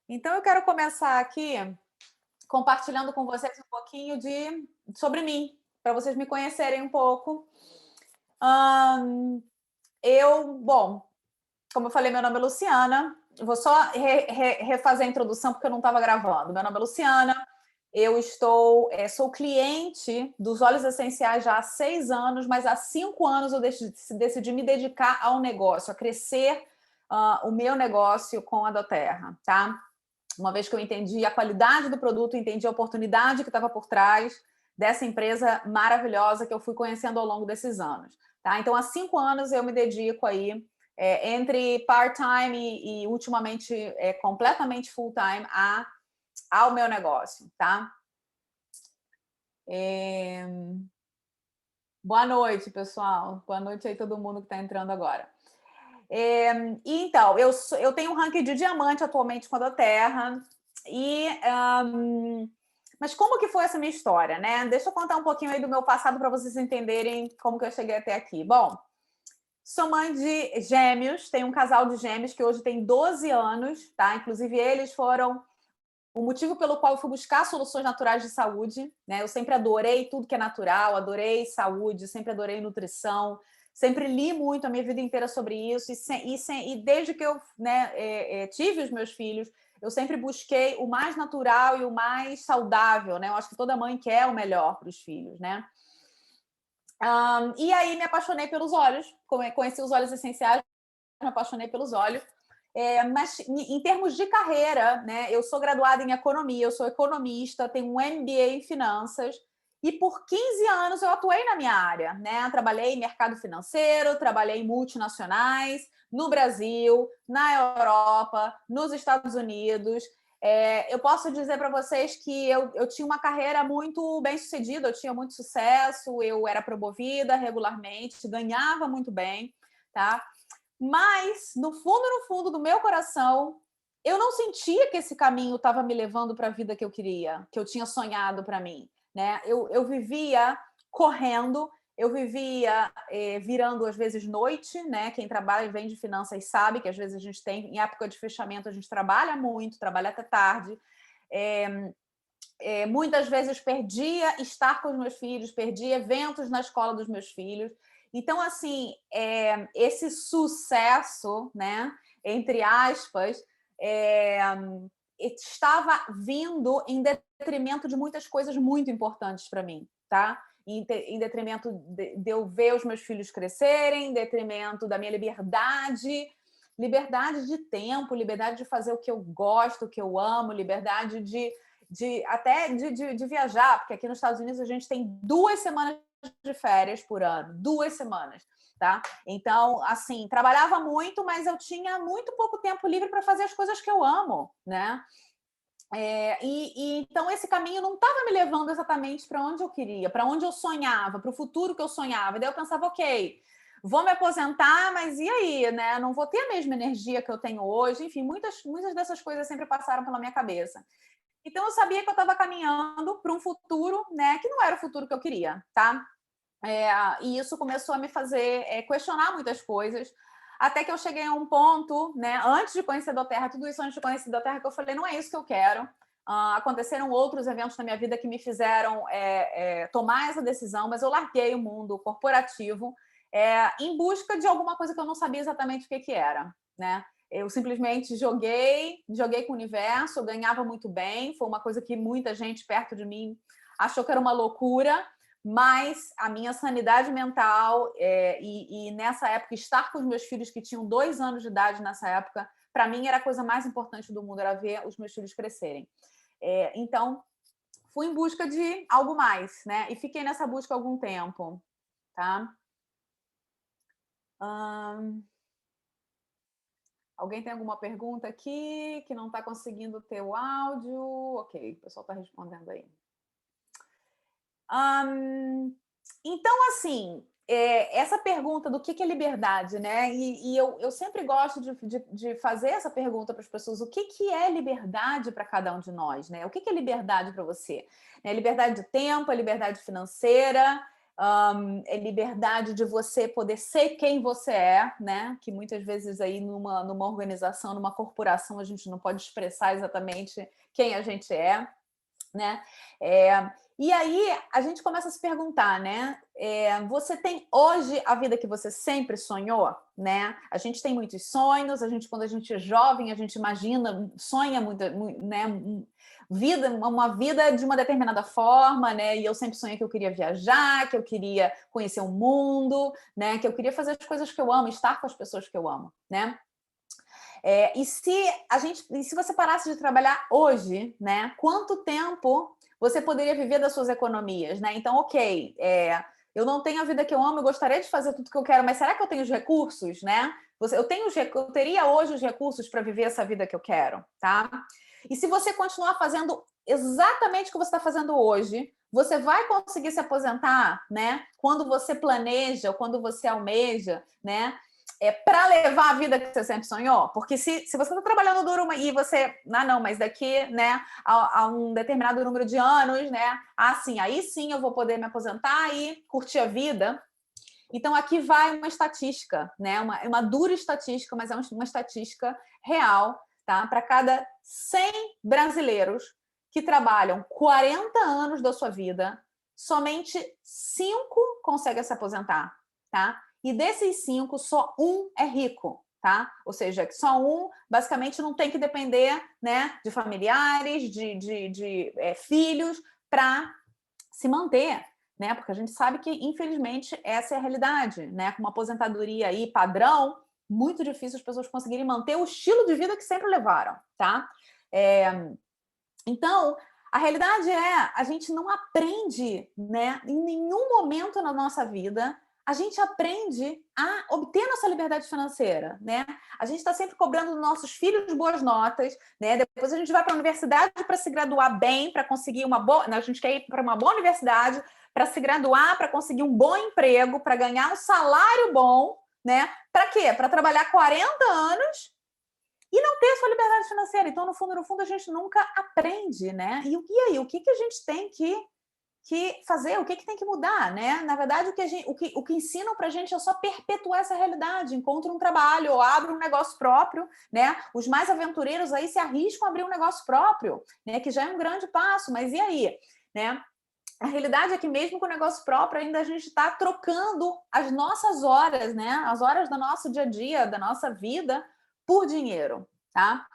Então, eu quero começar aqui compartilhando com vocês um pouquinho sobre mim, para vocês me conhecerem um pouco. Ahn, bom, como eu falei, meu nome é Luciana. Eu vou só refazer a introdução porque eu não estava gravando. Meu nome é Luciana. Sou cliente dos óleos essenciais já há 6 anos, mas há 5 anos eu decidi me dedicar ao negócio, a crescer o meu negócio com a doTERRA, tá? Uma vez que eu entendi a qualidade do produto, entendi a oportunidade que estava por trás dessa empresa maravilhosa que eu fui conhecendo ao longo desses anos. Tá? Então, há 5 anos eu me dedico aí, entre part-time e ultimamente completamente full-time ao meu negócio. Tá? Boa noite, pessoal. Boa noite aí todo mundo que está entrando agora. Então, eu tenho um ranking de diamante atualmente com a doTERRA. Mas como que foi essa minha história, né? Deixa eu contar um pouquinho aí do meu passado para vocês entenderem como que eu cheguei até aqui. Bom, sou mãe de gêmeos, tenho um casal de gêmeos que hoje tem 12 anos, tá? Inclusive, eles foram o motivo pelo qual eu fui buscar soluções naturais de saúde, né? Eu sempre adorei tudo que é natural, adorei saúde, sempre adorei nutrição, sempre li muito a minha vida inteira sobre isso e desde que eu, né, tive os meus filhos, eu sempre busquei o mais natural e o mais saudável, né? Eu acho que toda mãe quer o melhor para os filhos, né? E aí me apaixonei pelos óleos, conheci os óleos essenciais, me apaixonei pelos óleos. Mas em termos de carreira, né, eu sou graduada em economia, eu sou economista, tenho um MBA em finanças e por 15 anos eu atuei na minha área, né? Trabalhei em mercado financeiro, trabalhei em multinacionais, no Brasil, na Europa, nos Estados Unidos. Eu posso dizer para vocês que eu tinha uma carreira muito bem sucedida, eu tinha muito sucesso, eu era promovida regularmente, ganhava muito bem, tá? Mas, no fundo do meu coração, eu não sentia que esse caminho estava me levando para a vida que eu queria, que eu tinha sonhado para mim. Né? Eu vivia correndo, eu vivia virando, às vezes, noite. Né? Quem trabalha e vende finanças sabe que, às vezes, a gente tem, em época de fechamento, a gente trabalha muito, trabalha até tarde. Muitas vezes perdia estar com os meus filhos, perdia eventos na escola dos meus filhos. Então, assim, esse sucesso, né, entre aspas, estava vindo em detrimento de muitas coisas muito importantes para mim, tá? Em detrimento de eu ver os meus filhos crescerem, em detrimento da minha liberdade de tempo, liberdade de fazer o que eu gosto, o que eu amo, liberdade de viajar, porque aqui nos Estados Unidos a gente tem 2 semanas de férias por ano, 2 semanas, tá? Então, assim, trabalhava muito, mas eu tinha muito pouco tempo livre para fazer as coisas que eu amo, né? Então esse caminho não estava me levando exatamente para onde eu queria, para onde eu sonhava, para o futuro que eu sonhava. E daí eu pensava, ok, vou me aposentar, mas e aí, né? Não vou ter a mesma energia que eu tenho hoje. Enfim, muitas dessas coisas sempre passaram pela minha cabeça. Então eu sabia que eu estava caminhando para um futuro, né, que não era o futuro que eu queria, tá? E isso começou a me fazer questionar muitas coisas, até que eu cheguei a um ponto, né, antes de conhecer a doTERRA, tudo isso antes de conhecer a doTERRA, que eu falei, não é isso que eu quero. Aconteceram outros eventos na minha vida que me fizeram tomar essa decisão, mas eu larguei o mundo corporativo em busca de alguma coisa que eu não sabia exatamente o que era, né? Eu simplesmente joguei com o universo, eu ganhava muito bem, foi uma coisa que muita gente perto de mim achou que era uma loucura, mas a minha sanidade mental e nessa época estar com os meus filhos que tinham 2 anos de idade nessa época, para mim era a coisa mais importante do mundo, era ver os meus filhos crescerem. Então, fui em busca de algo mais, né? E fiquei nessa busca algum tempo, tá? Alguém tem alguma pergunta aqui que não está conseguindo ter o áudio? Ok, o pessoal está respondendo aí. Então, assim, essa pergunta do que é liberdade, né? E eu sempre gosto de fazer essa pergunta para as pessoas: o que é liberdade para cada um de nós, né? O que é liberdade para você? É liberdade de tempo, é liberdade financeira, é liberdade de você poder ser quem você é, né? Que muitas vezes aí numa organização, numa corporação, a gente não pode expressar exatamente quem a gente é, né? E aí a gente começa a se perguntar, né? Você tem hoje a vida que você sempre sonhou, né? A gente tem muitos sonhos, quando a gente é jovem, a gente imagina, sonha muito, né? Uma vida de uma determinada forma, né? E eu sempre sonhei que eu queria viajar, que eu queria conhecer o mundo, né? Que eu queria fazer as coisas que eu amo, estar com as pessoas que eu amo, né? E se você parasse de trabalhar hoje, né? Quanto tempo você poderia viver das suas economias, né? Então, ok, eu não tenho a vida que eu amo, eu gostaria de fazer tudo que eu quero, mas será que eu tenho os recursos, né? Eu teria hoje os recursos para viver essa vida que eu quero, tá? E se você continuar fazendo exatamente o que você está fazendo hoje, você vai conseguir se aposentar, né? Quando você planeja, ou quando você almeja, né? Para levar a vida que você sempre sonhou? Porque se você está trabalhando duro e você... não, mas daqui, né, a um determinado número de anos, né, aí sim eu vou poder me aposentar e curtir a vida. Então, aqui vai uma estatística, né, uma dura estatística, mas é uma estatística real, tá? Para cada 100 brasileiros que trabalham 40 anos da sua vida, somente 5 conseguem se aposentar, tá? E desses 5, só um é rico, tá? Ou seja, só um, basicamente, não tem que depender, né, de familiares, de filhos, para se manter, né? Porque a gente sabe que, infelizmente, essa é a realidade, né? Com uma aposentadoria aí padrão, muito difícil as pessoas conseguirem manter o estilo de vida que sempre levaram, tá? Então, a realidade a gente não aprende, né, em nenhum momento na nossa vida, a gente aprende a obter nossa liberdade financeira, né? A gente está sempre cobrando dos nossos filhos boas notas, né? Depois a gente vai para a universidade para se graduar bem, para conseguir uma boa... A gente quer ir para uma boa universidade para se graduar, para conseguir um bom emprego, para ganhar um salário bom, né? Para quê? Para trabalhar 40 anos e não ter sua liberdade financeira. Então, no fundo, a gente nunca aprende, né? E aí, o que a gente tem que fazer? O que tem que mudar, né? Na verdade, o que ensinam pra gente é só perpetuar essa realidade. Encontra um trabalho ou abre um negócio próprio, né? Os mais aventureiros aí se arriscam a abrir um negócio próprio, né? Que já é um grande passo, mas e aí, né? A realidade é que mesmo com o negócio próprio, ainda a gente está trocando as nossas horas, né? As horas do nosso dia a dia, da nossa vida, por dinheiro, tá?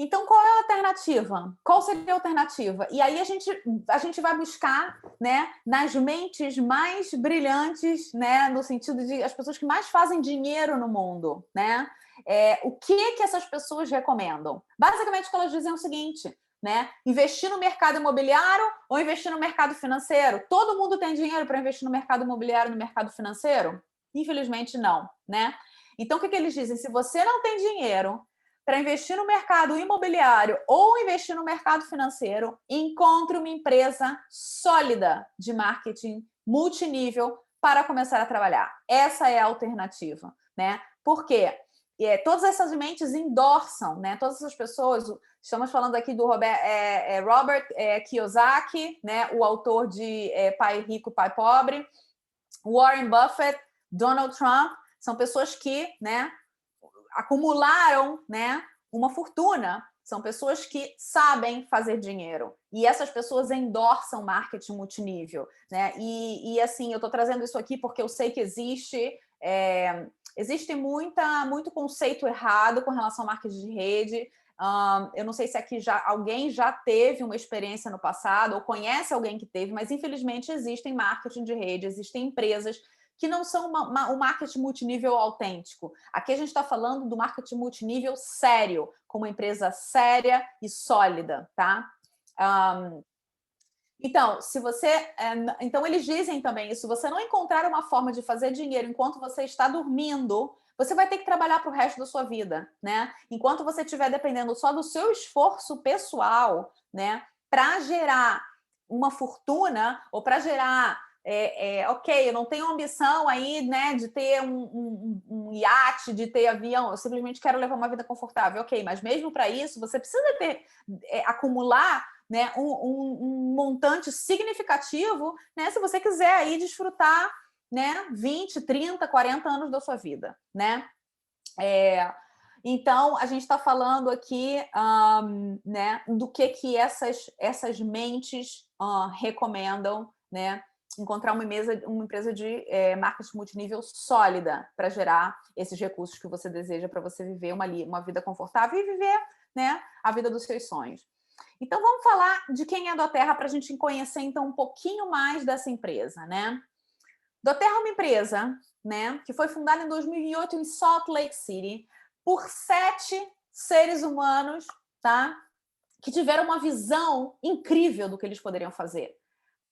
Então, qual é a alternativa? Qual seria a alternativa? E aí a gente vai buscar, né, nas mentes mais brilhantes, né, no sentido de as pessoas que mais fazem dinheiro no mundo, né? O que essas pessoas recomendam? Basicamente, o que elas dizem é o seguinte, né? Investir no mercado imobiliário ou investir no mercado financeiro? Todo mundo tem dinheiro para investir no mercado imobiliário e no mercado financeiro? Infelizmente, não, né? Então, o que eles dizem? Se você não tem dinheiro para investir no mercado imobiliário ou investir no mercado financeiro, encontre uma empresa sólida de marketing multinível para começar a trabalhar. Essa é a alternativa, né? Por quê? Todas essas mentes endossam, né? Todas essas pessoas, estamos falando aqui do Robert Kiyosaki, né? O autor de Pai Rico, Pai Pobre, Warren Buffett, Donald Trump, são pessoas que, né, acumularam, né, uma fortuna. São pessoas que sabem fazer dinheiro. E essas pessoas endossam marketing multinível, né? E assim, eu estou trazendo isso aqui porque eu sei que existe muito conceito errado com relação ao marketing de rede. Eu não sei se aqui alguém já teve uma experiência no passado ou conhece alguém que teve, mas infelizmente existem marketing de rede, existem empresas que não são um marketing multinível autêntico. Aqui a gente está falando do marketing multinível sério, com uma empresa séria e sólida, tá? Então, eles dizem também isso, se você não encontrar uma forma de fazer dinheiro enquanto você está dormindo, você vai ter que trabalhar para o resto da sua vida, né? Enquanto você estiver dependendo só do seu esforço pessoal, né, para gerar uma fortuna ou para gerar ok, eu não tenho ambição aí, né, de ter um iate, de ter avião, eu simplesmente quero levar uma vida confortável, ok, mas mesmo para isso você precisa acumular né, um montante significativo, né, se você quiser aí desfrutar, né, 20, 30, 40 anos da sua vida, né? Então, a gente está falando aqui né, do que essas mentes recomendam, né? Encontrar uma empresa de marketing multinível sólida para gerar esses recursos que você deseja para você viver uma vida confortável e viver, né, a vida dos seus sonhos. Então, vamos falar de quem é a doTERRA para a gente conhecer então um pouquinho mais dessa empresa, né? doTERRA é uma empresa, né, que foi fundada em 2008 em Salt Lake City por 7 seres humanos, tá? Que tiveram uma visão incrível do que eles poderiam fazer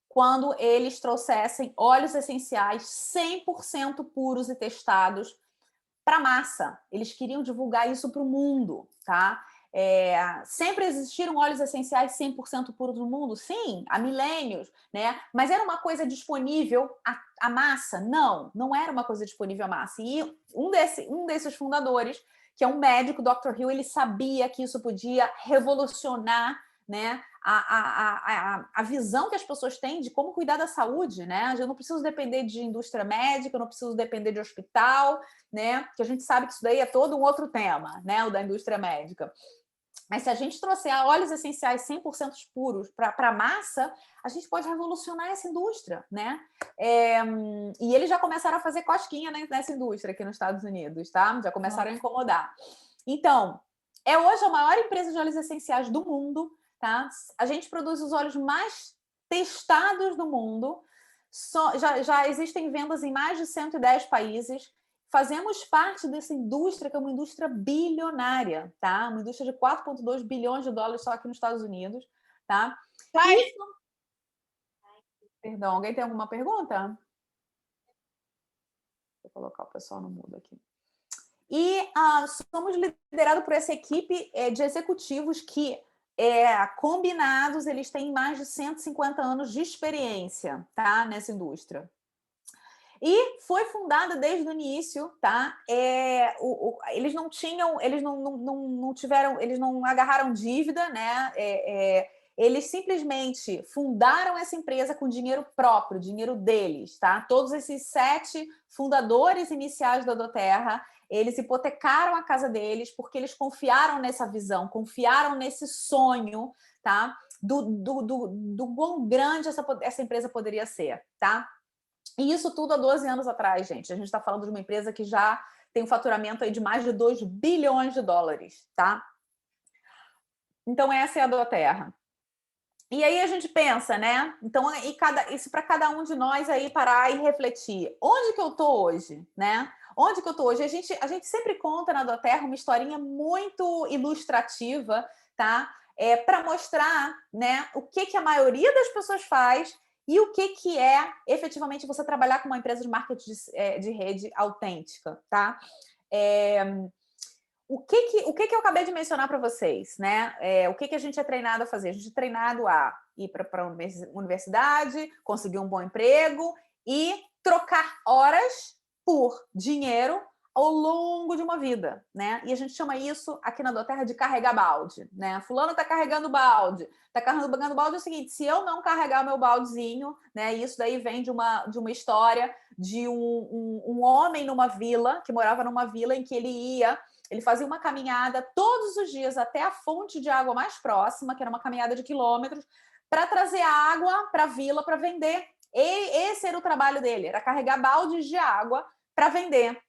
quando eles trouxessem óleos essenciais 100% puros e testados para massa. Eles queriam divulgar isso para o mundo, tá? Sempre existiram óleos essenciais 100% puros no mundo? Sim, há milênios, né? Mas era uma coisa disponível à massa? Não, não era uma coisa disponível à massa. E um desses fundadores, que é um médico, Dr. Hill, ele sabia que isso podia revolucionar, né, a visão que as pessoas têm de como cuidar da saúde, né? Eu não preciso depender de indústria médica, eu não preciso depender de hospital, né? Porque a gente sabe que isso daí é todo um outro tema, né? O da indústria médica. Mas se a gente trouxer óleos essenciais 100% puros para a massa, a gente pode revolucionar essa indústria, né? E eles já começaram a fazer cosquinha nessa indústria aqui nos Estados Unidos, tá? Já começaram a incomodar. Então, é hoje a maior empresa de óleos essenciais do mundo, tá? A gente produz os óleos mais testados do mundo. Já existem vendas em mais de 110 países. Fazemos parte dessa indústria, que é uma indústria bilionária, tá? Uma indústria de 4,2 bilhões de dólares só aqui nos Estados Unidos, tá? Isso... Perdão, alguém tem alguma pergunta? Vou colocar o pessoal no mudo aqui. E somos liderados por essa equipe de executivos que, combinados, eles têm mais de 150 anos de experiência, tá? Nessa indústria. E foi fundada desde o início, tá? Eles não tinham, eles não tiveram, eles não agarraram dívida, né? Eles simplesmente fundaram essa empresa com dinheiro próprio, dinheiro deles, tá? Todos esses 7 fundadores iniciais da doTERRA, eles hipotecaram a casa deles porque eles confiaram nessa visão, confiaram nesse sonho, tá? Do quão grande essa empresa poderia ser, tá? E isso tudo há 12 anos atrás, gente. A gente está falando de uma empresa que já tem um faturamento aí de mais de 2 bilhões de dólares, tá? Então, essa é a doTERRA. E aí a gente pensa, né? Então, isso para cada um de nós aí parar e refletir. Onde que eu tô hoje, né? Onde que eu tô hoje? A gente sempre conta na doTERRA uma historinha muito ilustrativa, tá? Para mostrar, né, o que a maioria das pessoas faz e o que é efetivamente você trabalhar com uma empresa de marketing de rede autêntica, tá? O que eu acabei de mencionar para vocês, né? O que a gente é treinado a fazer? A gente é treinado a ir para a universidade, conseguir um bom emprego e trocar horas por dinheiro ao longo de uma vida, né? E a gente chama isso aqui na doTERRA de carregar balde, né? Fulano está carregando balde. Está carregando balde é o seguinte: se eu não carregar o meu baldezinho, né? Isso daí vem de uma história de um homem numa vila, que morava numa vila em que ele fazia uma caminhada todos os dias até a fonte de água mais próxima, que era uma caminhada de quilômetros, para trazer água para a vila para vender. E esse era o trabalho dele, era carregar baldes de água para vender.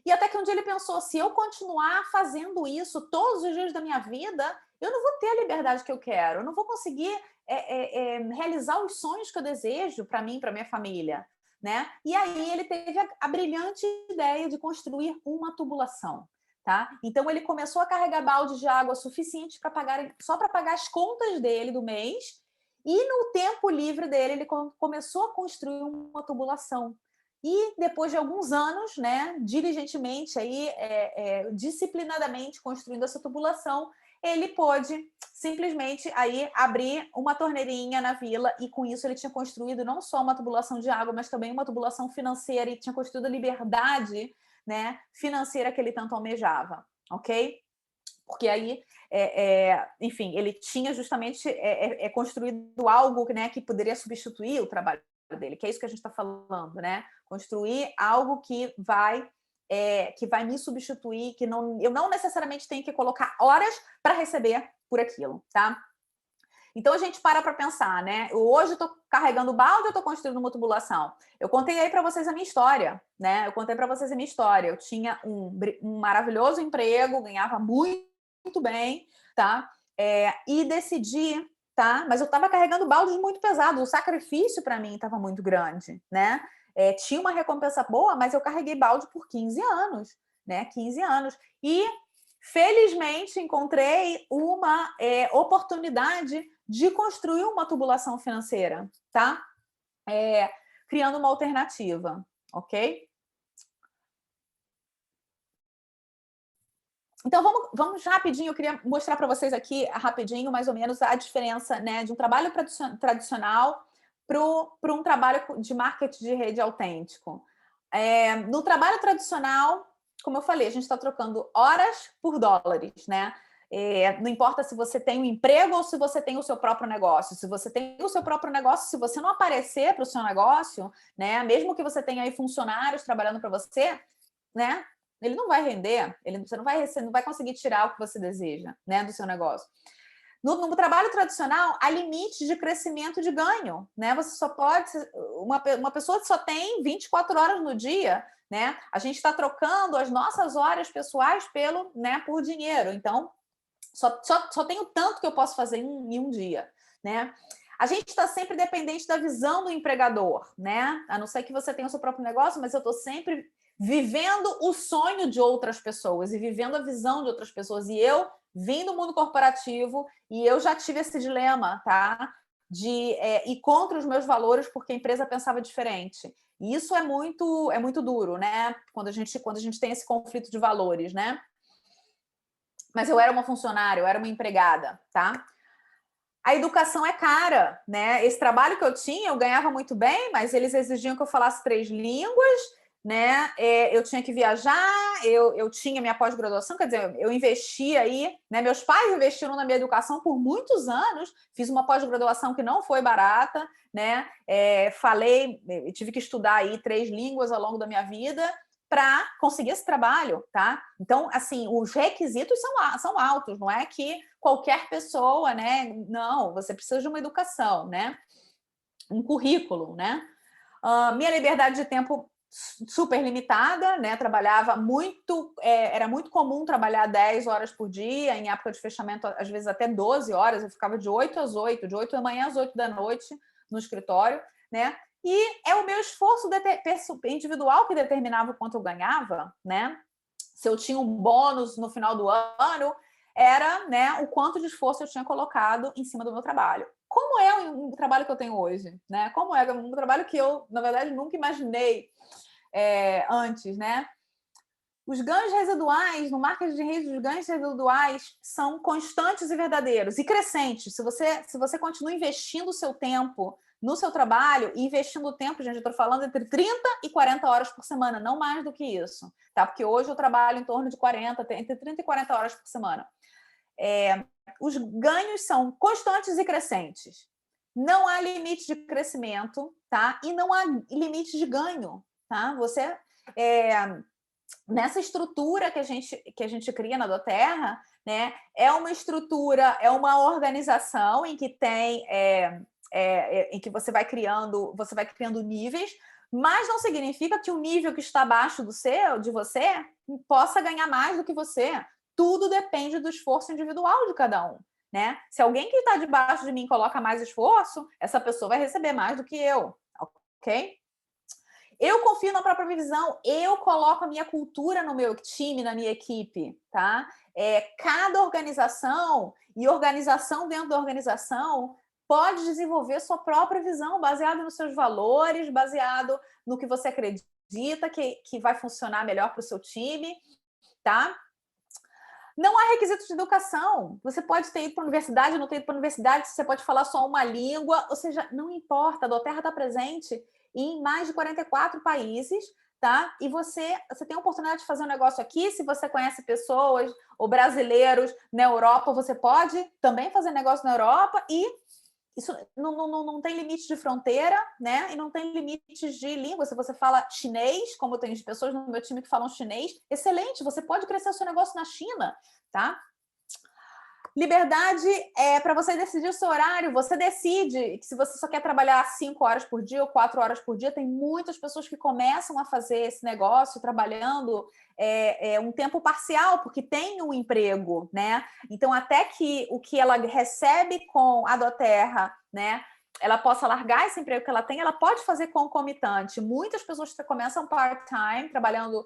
E até que um dia ele pensou: se eu continuar fazendo isso todos os dias da minha vida, eu não vou ter a liberdade que eu quero, eu não vou conseguir realizar os sonhos que eu desejo para mim, para minha família, né? E aí ele teve a brilhante ideia de construir uma tubulação, tá? Então ele começou a carregar baldes de água suficiente só para pagar as contas dele do mês, e no tempo livre dele ele começou a construir uma tubulação. E depois de alguns anos, né, diligentemente, disciplinadamente construindo essa tubulação, ele pôde simplesmente aí abrir uma torneirinha na vila, e com isso ele tinha construído não só uma tubulação de água, mas também uma tubulação financeira, e tinha construído a liberdade, né, financeira que ele tanto almejava, ok? porque aí, enfim, ele tinha justamente construído algo, né, que poderia substituir o trabalho dele, que é isso que a gente está falando, né? Construir algo que vai me substituir, que eu não necessariamente tenho que colocar horas para receber por aquilo, tá? Então a gente para pensar, né? Hoje eu estou carregando balde, eu estou construindo uma tubulação. Eu contei aí para vocês a minha história, né? Eu contei para vocês a minha história. Eu tinha um maravilhoso emprego, ganhava muito bem, tá? E decidi, tá? Mas eu estava carregando baldes muito pesados. O sacrifício para mim estava muito grande, né? Tinha uma recompensa boa, mas eu carreguei balde por 15 anos, né? 15 anos. E felizmente encontrei uma oportunidade de construir uma tubulação financeira, tá? Criando uma alternativa, ok? Então, vamos rapidinho, eu queria mostrar para vocês aqui, rapidinho, mais ou menos, a diferença, né, de um trabalho tradicional para um trabalho de marketing de rede autêntico. No trabalho tradicional, como eu falei, a gente está trocando horas por dólares, né? Não importa se você tem um emprego ou se você tem o seu próprio negócio. Se você tem o seu próprio negócio, se você não aparecer para o seu negócio, né, mesmo que você tenha aí funcionários trabalhando para você, né, ele não vai render, você não vai conseguir tirar o que você deseja, né, do seu negócio. No trabalho tradicional, há limites de crescimento de ganho, né? Você só pode... Uma pessoa só tem 24 horas no dia, né? A gente está trocando as nossas horas pessoais por dinheiro. Então, só tenho tanto que eu posso fazer em um dia, né? A gente está sempre dependente da visão do empregador, né? A não ser que você tenha o seu próprio negócio, mas eu estou sempre vivendo o sonho de outras pessoas e vivendo a visão de outras pessoas. E eu vim do mundo corporativo e eu já tive esse dilema, tá? De ir contra os meus valores porque a empresa pensava diferente. E isso é muito duro, né? Quando a gente tem esse conflito de valores, né? Mas eu era uma funcionária, eu era uma empregada, tá? A educação é cara, né? Esse trabalho que eu tinha, eu ganhava muito bem, mas eles exigiam que eu falasse 3 línguas, né? Eu tinha que viajar, eu tinha minha pós-graduação, quer dizer, eu investi aí, né? Meus pais investiram na minha educação por muitos anos, fiz uma pós-graduação que não foi barata, né? Tive que estudar aí 3 línguas ao longo da minha vida para conseguir esse trabalho, tá? Então, assim, os requisitos são altos, não é que qualquer pessoa, né? Não, você precisa de uma educação, né? Um currículo, né? Minha liberdade de tempo super limitada, né? Trabalhava muito, era muito comum trabalhar 10 horas por dia, em época de fechamento, às vezes até 12 horas, eu ficava de 8 às 8, de 8 da manhã às 8 da noite no escritório, né? E é o meu esforço individual que determinava o quanto eu ganhava, né? Se eu tinha um bônus no final do ano, era, né, o quanto de esforço eu tinha colocado em cima do meu trabalho. Como é o trabalho que eu tenho hoje, né? Como é um trabalho que eu, na verdade, nunca imaginei antes, né? Os ganhos residuais, no marketing de rede, os ganhos residuais são constantes e verdadeiros e crescentes. Se você continua investindo o seu tempo no seu trabalho, e investindo tempo, gente, eu estou falando entre 30 e 40 horas por semana, não mais do que isso, tá? Porque hoje eu trabalho em torno de entre 30 e 40 horas por semana. Os ganhos são constantes e crescentes. Não há limite de crescimento, tá? E não há limite de ganho, tá? Você... nessa estrutura que a gente cria na doTERRA, né, é uma estrutura, é uma organização em que tem em que você vai criando níveis, mas não significa que o nível que está abaixo de você possa ganhar mais do que você. Tudo depende do esforço individual de cada um, né? Se alguém que está debaixo de mim coloca mais esforço, essa pessoa vai receber mais do que eu, ok? Eu confio na própria visão, eu coloco a minha cultura no meu time, na minha equipe, tá? Cada organização e organização dentro da organização pode desenvolver sua própria visão, baseado nos seus valores, baseado no que você acredita que vai funcionar melhor para o seu time, tá? Não há requisitos de educação. Você pode ter ido para a universidade, não ter ido para a universidade, você pode falar só uma língua, ou seja, não importa, a doTERRA está presente em mais de 44 países, tá? E você tem a oportunidade de fazer um negócio aqui, se você conhece pessoas ou brasileiros na Europa, você pode também fazer negócio na Europa e isso não tem limite de fronteira, né? E não tem limites de língua. Se você fala chinês, como eu tenho pessoas no meu time que falam chinês, excelente, você pode crescer o seu negócio na China, tá? Liberdade é para você decidir o seu horário. Você decide que se você só quer trabalhar 5 horas por dia ou 4 horas por dia, tem muitas pessoas que começam a fazer esse negócio trabalhando um tempo parcial, porque tem um emprego, né? Então, até que o que ela recebe com a doTERRA, né? Ela possa largar esse emprego que ela tem, ela pode fazer concomitante. Muitas pessoas começam part-time, trabalhando,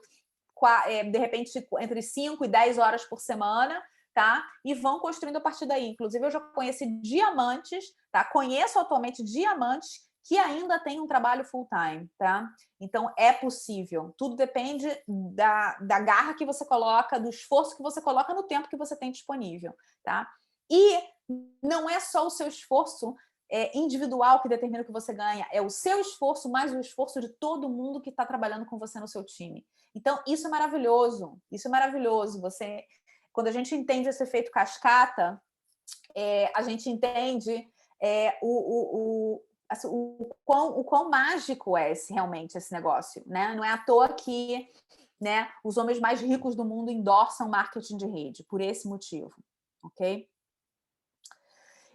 de repente, entre 5 e 10 horas por semana, tá? E vão construindo a partir daí. Inclusive, eu já conheci diamantes, tá? Conheço atualmente diamantes que ainda têm um trabalho full-time, tá? Então, é possível. Tudo depende da garra que você coloca, do esforço que você coloca no tempo que você tem disponível, tá? E não é só o seu esforço individual que determina o que você ganha, é o seu esforço mais o esforço de todo mundo que está trabalhando com você no seu time. Então, isso é maravilhoso. Isso é maravilhoso. Quando a gente entende esse efeito cascata, a gente entende assim, o quão mágico é realmente esse negócio, né? Não é à toa que, né, os homens mais ricos do mundo endossam marketing de rede, por esse motivo, ok?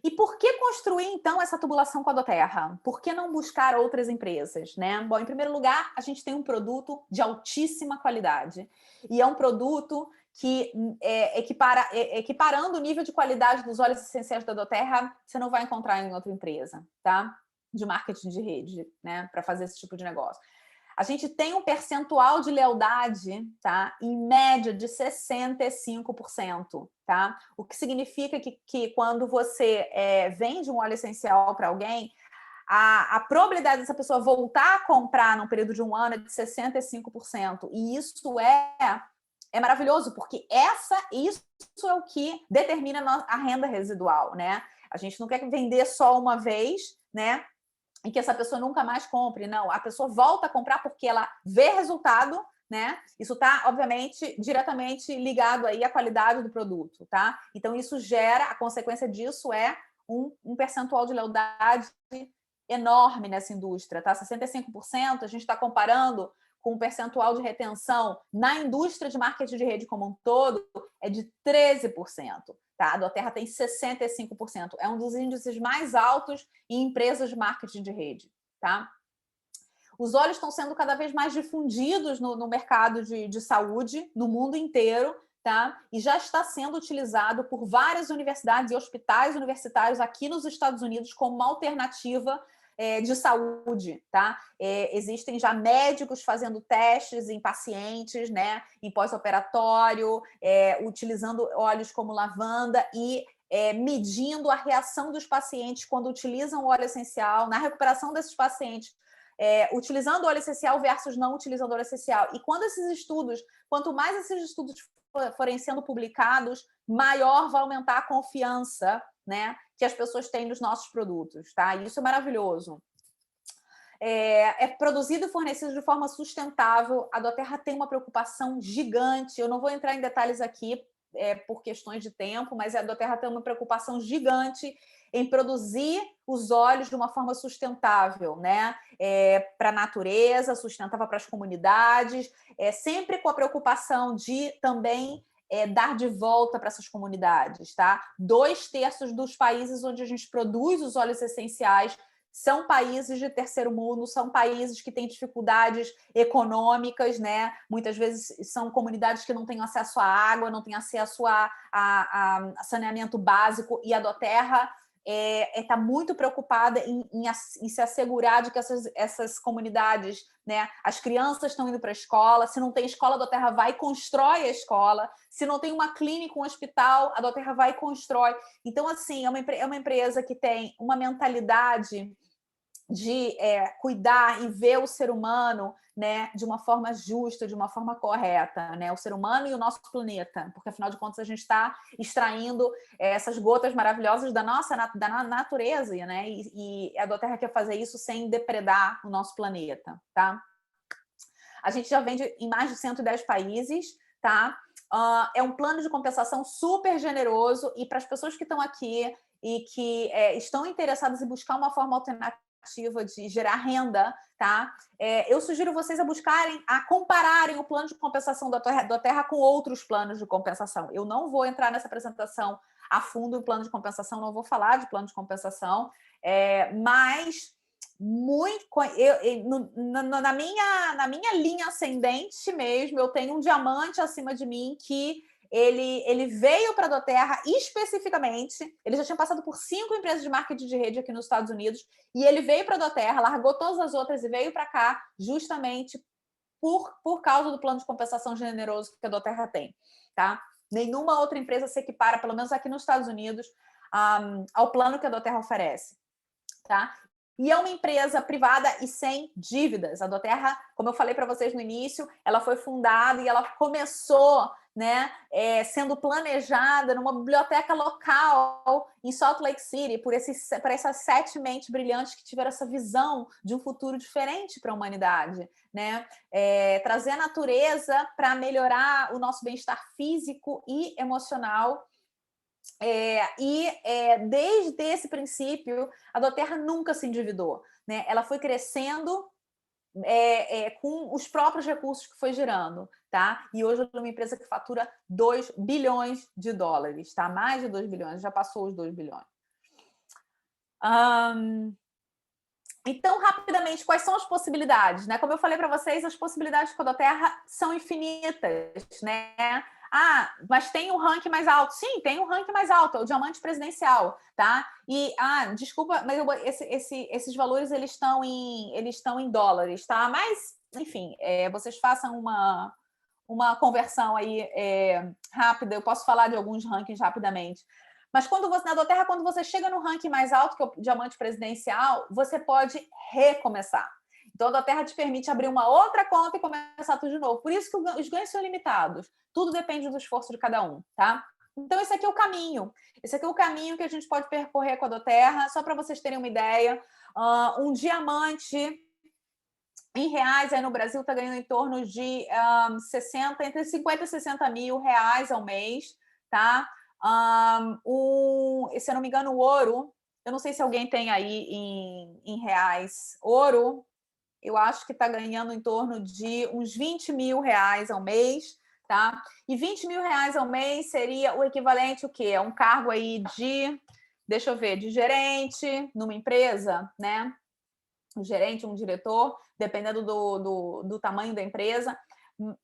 E por que construir, então, essa tubulação com a doTERRA? Por que não buscar outras empresas, né? Bom, em primeiro lugar, a gente tem um produto de altíssima qualidade. E é um produto que, equiparando o nível de qualidade dos óleos essenciais da doTERRA, você não vai encontrar em outra empresa, tá? De marketing de rede, né? Para fazer esse tipo de negócio. A gente tem um percentual de lealdade, tá? Em média de 65%, tá? O que significa que quando você vende um óleo essencial para alguém, a probabilidade dessa pessoa voltar a comprar num período de 1 ano é de 65%. E isso é maravilhoso, porque isso é o que determina a renda residual, né? A gente não quer vender só uma vez, né? E que essa pessoa nunca mais compre. Não, a pessoa volta a comprar porque ela vê resultado, né? Isso está, obviamente, diretamente ligado aí à qualidade do produto, tá? Então, isso gera, a consequência disso é um percentual de lealdade enorme nessa indústria, tá? 65%, a gente está comparando com o percentual de retenção na indústria de marketing de rede como um todo, é de 13%. Tá? A doTERRA tem 65%. É um dos índices mais altos em empresas de marketing de rede. Tá? Os óleos estão sendo cada vez mais difundidos no mercado de saúde, no mundo inteiro, tá? E já está sendo utilizado por várias universidades e hospitais universitários aqui nos Estados Unidos como uma alternativa de saúde, tá? Existem já médicos fazendo testes em pacientes, né? Em pós-operatório, utilizando óleos como lavanda e medindo a reação dos pacientes quando utilizam o óleo essencial, na recuperação desses pacientes, utilizando óleo essencial versus não utilizando óleo essencial. E quanto mais esses estudos forem sendo publicados, maior vai aumentar a confiança, né, que as pessoas têm nos nossos produtos, tá? E isso é maravilhoso. É produzido e fornecido de forma sustentável. A doTERRA tem uma preocupação gigante. Eu não vou entrar em detalhes aqui por questões de tempo, mas a doTERRA tem uma preocupação gigante em produzir os óleos de uma forma sustentável, né? Para a natureza, sustentável para as comunidades, sempre com a preocupação de também dar de volta para essas comunidades, tá? 2/3 dos países onde a gente produz os óleos essenciais são países de terceiro mundo, são países que têm dificuldades econômicas, né? Muitas vezes são comunidades que não têm acesso à água, não têm acesso a saneamento básico, e a doTERRA está muito preocupada em se assegurar de que essas comunidades, né, as crianças estão indo para a escola. Se não tem escola, a doTERRA vai e constrói a escola. Se não tem uma clínica, um hospital, a doTERRA vai e constrói. Então, assim, é uma empresa que tem uma mentalidade de cuidar e ver o ser humano, né, de uma forma justa, de uma forma correta, né, o ser humano e o nosso planeta, porque afinal de contas a gente está extraindo essas gotas maravilhosas da natureza, né, e a doTERRA quer fazer isso sem depredar o nosso planeta, tá? A gente já vende em mais de 110 países, tá? É um plano de compensação super generoso e para as pessoas que estão aqui e que estão interessadas em buscar uma forma alternativa de gerar renda, tá? Eu sugiro vocês a compararem o plano de compensação da Terra com outros planos de compensação. Eu não vou entrar nessa apresentação a fundo em plano de compensação, não vou falar de plano de compensação, mas muito na minha linha ascendente mesmo, eu tenho um diamante acima de mim que ele veio para a doTERRA especificamente, ele já tinha passado por 5 empresas de marketing de rede aqui nos Estados Unidos, e ele veio para a doTERRA, largou todas as outras e veio para cá justamente por causa do plano de compensação generoso que a doTERRA tem, tá? Nenhuma outra empresa se equipara, pelo menos aqui nos Estados Unidos, ao plano que a doTERRA oferece, tá? E é uma empresa privada e sem dívidas. A doTERRA, como eu falei para vocês no início, ela foi fundada e ela começou, né, sendo planejada numa biblioteca local em Salt Lake City por essas 7 mentes brilhantes que tiveram essa visão de um futuro diferente para a humanidade, né? Trazer a natureza para melhorar o nosso bem-estar físico e emocional. Desde esse princípio, a doTERRA nunca se endividou, né? Ela foi crescendo com os próprios recursos que foi gerando, tá? E hoje é uma empresa que fatura 2 bilhões de dólares, tá? Mais de 2 bilhões, já passou os 2 bilhões. Então, rapidamente, quais são as possibilidades, né? Como eu falei para vocês, as possibilidades com a doTERRA são infinitas, né? Mas tem um ranking mais alto. Sim, tem um ranking mais alto, é o diamante presidencial, tá? E, desculpa, mas esses valores eles estão em dólares, tá? Mas, enfim, vocês façam uma conversão aí rápida. Eu posso falar de alguns rankings rapidamente. Mas na doTERRA, quando você chega no ranking mais alto, que é o diamante presidencial, você pode recomeçar. Então, a doTERRA te permite abrir uma outra conta e começar tudo de novo. Por isso que os ganhos são limitados. Tudo depende do esforço de cada um, tá? Então, esse aqui é o caminho. Esse aqui é o caminho que a gente pode percorrer com a doTERRA. Só para vocês terem uma ideia, um diamante em reais aí no Brasil está ganhando em torno de entre 50 e 60 mil reais ao mês, tá? Se eu não me engano, o ouro, eu não sei se alguém tem aí em reais, ouro, eu acho que está ganhando em torno de uns 20 mil reais ao mês, tá? E 20 mil reais ao mês seria o equivalente o quê? Um cargo aí deixa eu ver, de gerente numa empresa, né? Um gerente, um diretor, dependendo do tamanho da empresa,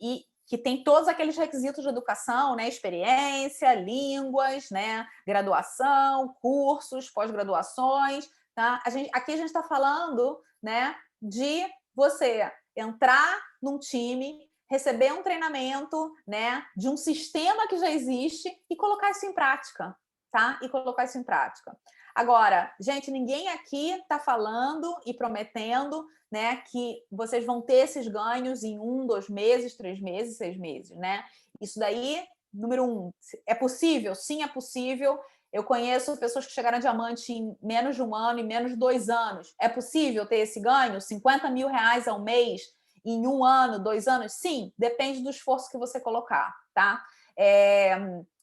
e que tem todos aqueles requisitos de educação, né? Experiência, línguas, né? Graduação, cursos, pós-graduações, tá? Aqui a gente está falando, né, de você entrar num time, receber um treinamento, né, de um sistema que já existe e colocar isso em prática, tá? E colocar isso em prática. Agora, gente, ninguém aqui está falando e prometendo, né, que vocês vão ter esses ganhos em 1, 2 meses, 3 meses, 6 meses, né? Isso daí, número 1, é possível? Sim, é possível. Eu conheço pessoas que chegaram a diamante em menos de 1 ano, em menos de 2 anos. É possível ter esse ganho? 50 mil reais ao mês em 1 ano, 2 anos? Sim, depende do esforço que você colocar, tá?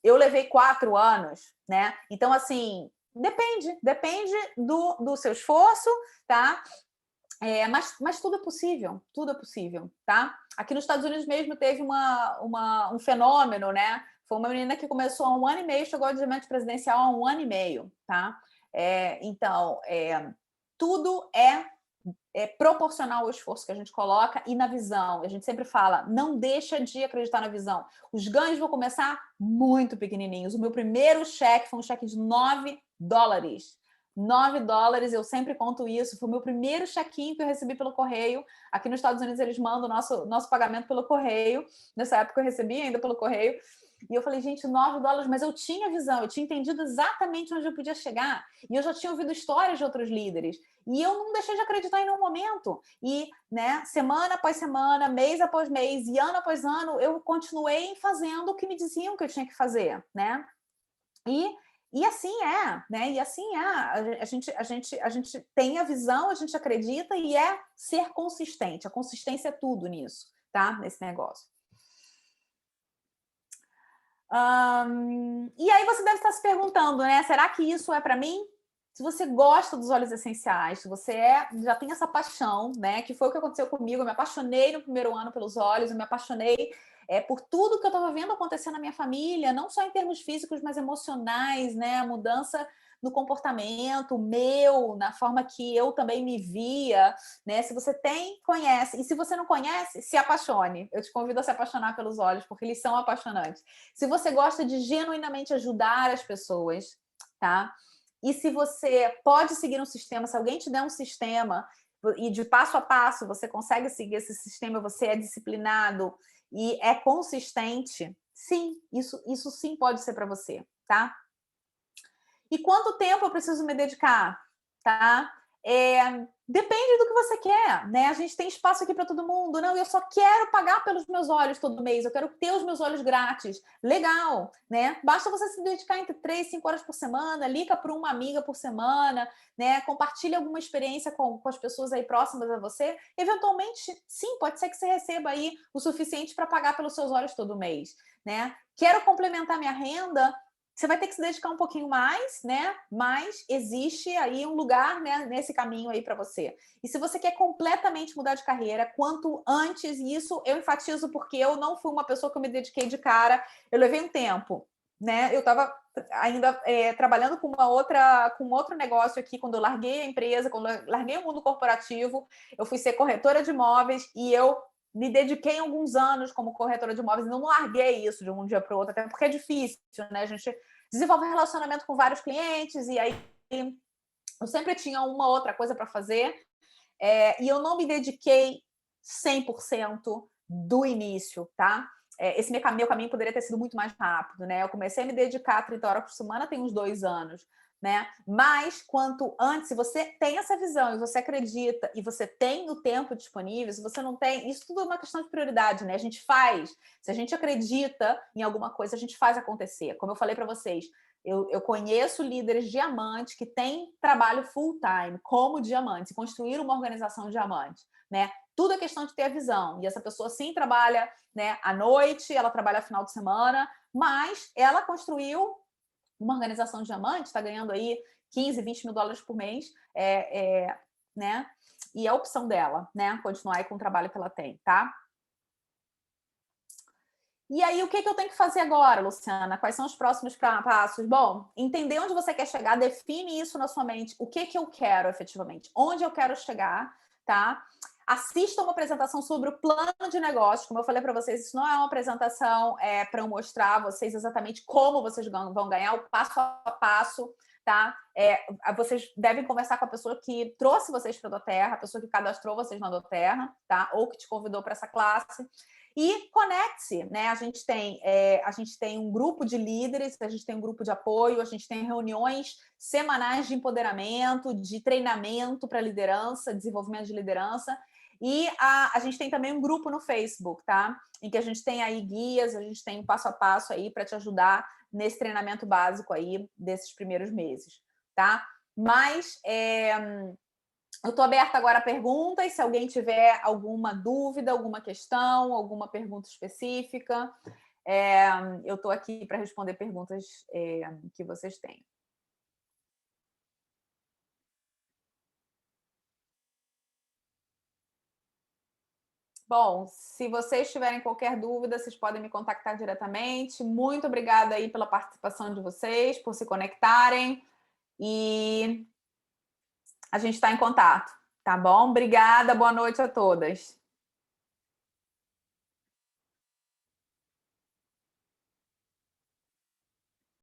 Eu levei 4 anos, né? Então, assim, depende do seu esforço, tá? Mas tudo é possível, tá? Aqui nos Estados Unidos mesmo teve um fenômeno, né? Foi uma menina que começou há 1 ano e meio, chegou ao diamante presidencial há 1 ano e meio, tá? Então, tudo é proporcional ao esforço que a gente coloca e na visão. A gente sempre fala, não deixa de acreditar na visão. Os ganhos vão começar muito pequenininhos. O meu primeiro cheque foi um cheque de $9. $9, eu sempre conto isso. Foi o meu primeiro chequinho que eu recebi pelo correio. Aqui nos Estados Unidos eles mandam o nosso pagamento pelo correio. Nessa época eu recebi ainda pelo correio. E eu falei, gente, $9, mas eu tinha visão, eu tinha entendido exatamente onde eu podia chegar. E eu já tinha ouvido histórias de outros líderes. E eu não deixei de acreditar em nenhum momento. E, né, semana após semana, mês após mês e ano após ano, eu continuei fazendo o que me diziam que eu tinha que fazer, né? E assim né? E assim a gente tem a visão, a gente acredita e ser consistente. A consistência é tudo nisso, tá? Nesse negócio. E aí você deve estar se perguntando, né? Será que isso é para mim? Se você gosta dos óleos essenciais, se você já tem essa paixão, né? Que foi o que aconteceu comigo. Eu me apaixonei no primeiro ano pelos óleos, eu me apaixonei por tudo que eu estava vendo acontecer na minha família, não só em termos físicos, mas emocionais, né? A mudança no comportamento meu, na forma que eu também me via, né? Se você conhece, e se você não conhece, se apaixone. Eu te convido a se apaixonar pelos óleos, porque eles são apaixonantes. Se você gosta de genuinamente ajudar as pessoas, tá? E se você pode seguir um sistema, se alguém te der um sistema e de passo a passo você consegue seguir esse sistema, você é disciplinado e é consistente, sim, isso sim pode ser para você, tá? E quanto tempo eu preciso me dedicar, tá? Depende do que você quer, né? A gente tem espaço aqui para todo mundo. Não, eu só quero pagar pelos meus olhos todo mês, eu quero ter os meus olhos grátis. Legal, né? Basta você se dedicar entre 3 e 5 horas por semana, liga para uma amiga por semana, né? Compartilha alguma experiência com as pessoas aí próximas a você. Eventualmente, sim, pode ser que você receba aí o suficiente para pagar pelos seus olhos todo mês, né? Quero complementar minha renda. Você vai ter que se dedicar um pouquinho mais, né? Mas existe aí um lugar, né, nesse caminho aí para você. E se você quer completamente mudar de carreira, quanto antes, e isso eu enfatizo porque eu não fui uma pessoa que eu me dediquei de cara, eu levei um tempo, né? Eu estava ainda trabalhando com outro negócio aqui, quando eu larguei a empresa, quando eu larguei o mundo corporativo, eu fui ser corretora de imóveis e eu me dediquei alguns anos como corretora de imóveis e não larguei isso de um dia para o outro, até porque é difícil, né? A gente desenvolve um relacionamento com vários clientes e aí eu sempre tinha uma outra coisa para fazer e eu não me dediquei 100% do início, tá? Esse meu caminho poderia ter sido muito mais rápido, né? Eu comecei a me dedicar a 30 horas por semana tem uns 2 anos, né? Mas quanto antes, se você tem essa visão e você acredita e você tem o tempo disponível, se você não tem, isso tudo é uma questão de prioridade, né? A gente faz, se a gente acredita em alguma coisa, a gente faz acontecer. Como eu falei para vocês, eu conheço líderes diamantes que têm trabalho full time como diamante, construir uma organização diamante, né? Tudo é questão de ter a visão. E essa pessoa sim trabalha, né, à noite, ela trabalha final de semana, mas ela construiu uma organização diamante, está ganhando aí 15, 20 mil dólares por mês, né? E é a opção dela, né? Continuar aí com o trabalho que ela tem, tá? E aí, o que eu tenho que fazer agora, Luciana? Quais são os próximos passos? Bom, entender onde você quer chegar, define isso na sua mente. O que eu quero efetivamente? Onde eu quero chegar, tá? Assista uma apresentação sobre o plano de negócio. Como eu falei para vocês, isso não é uma apresentação para eu mostrar a vocês exatamente como vocês vão ganhar, o passo a passo, tá? Vocês devem conversar com a pessoa que trouxe vocês para a doTERRA, a pessoa que cadastrou vocês na doTERRA, tá? Ou que te convidou para essa classe. E conecte-se, né? A gente tem um grupo de líderes, a gente tem um grupo de apoio, a gente tem reuniões semanais de empoderamento, de treinamento para liderança, desenvolvimento de liderança. E a gente tem também um grupo no Facebook, tá? Em que a gente tem aí guias, a gente tem um passo a passo aí para te ajudar nesse treinamento básico aí desses primeiros meses, tá? Mas eu estou aberta agora a perguntas, se alguém tiver alguma dúvida, alguma questão, alguma pergunta específica. Eu estou aqui para responder perguntas que vocês têm. Bom, se vocês tiverem qualquer dúvida, vocês podem me contactar diretamente. Muito obrigada aí pela participação de vocês, por se conectarem. E a gente está em contato, tá bom? Obrigada, boa noite a todas.